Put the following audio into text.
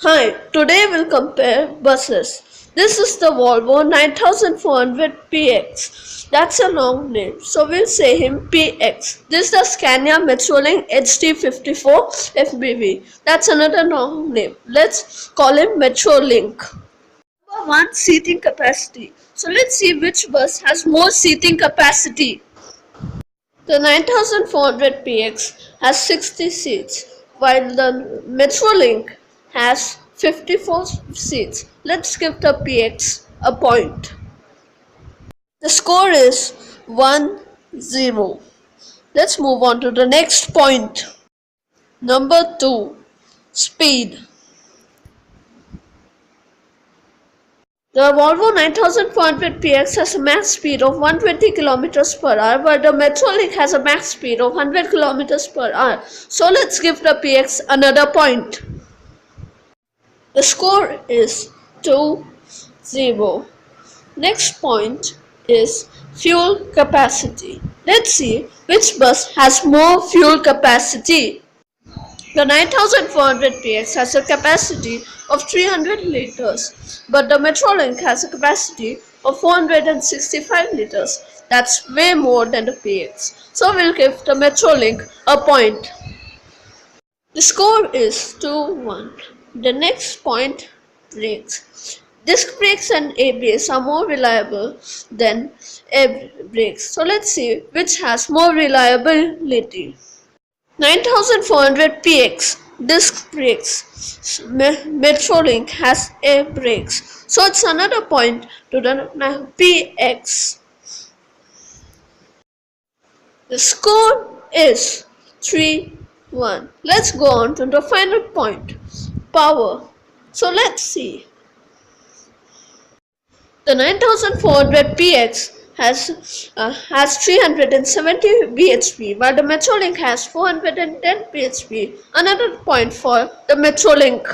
Hi, today we'll compare buses. This is the Volvo 9400PX. That's a long name, so we'll say him PX. This is the Scania Metrolink HD54 FBV. That's another long name. Let's call him Metrolink. Number 1, seating capacity. So let's see which bus has more seating capacity. The 9400PX has 60 seats, while the Metrolink has 54 seats. Let's give the PX a point. The score is 1-0. Let's move on to the next point. Number 2. Speed. The Volvo 9400PX has a max speed of 120 km per hour, but the Metrolink has a max speed of 100 km per hour. So let's give the PX another point. The score is 2-0. Next point is fuel capacity. Let's see which bus has more fuel capacity. The 9400PX has a capacity of 300 liters, but the Metrolink has a capacity of 465 liters. That's way more than the PX. So we'll give the Metrolink a point. The score is 2-1. The next point, brakes. Disc brakes and ABS are more reliable than air brakes. So let's see which has more reliability. 9400PX disc brakes. Metrolink has air brakes. So it's another point to the PX. The score is 3-1. Let's go on to the final point. Power. So let's see. The 9400PX has 370 bhp, while the Metrolink has 410 bhp. Another point for the Metrolink.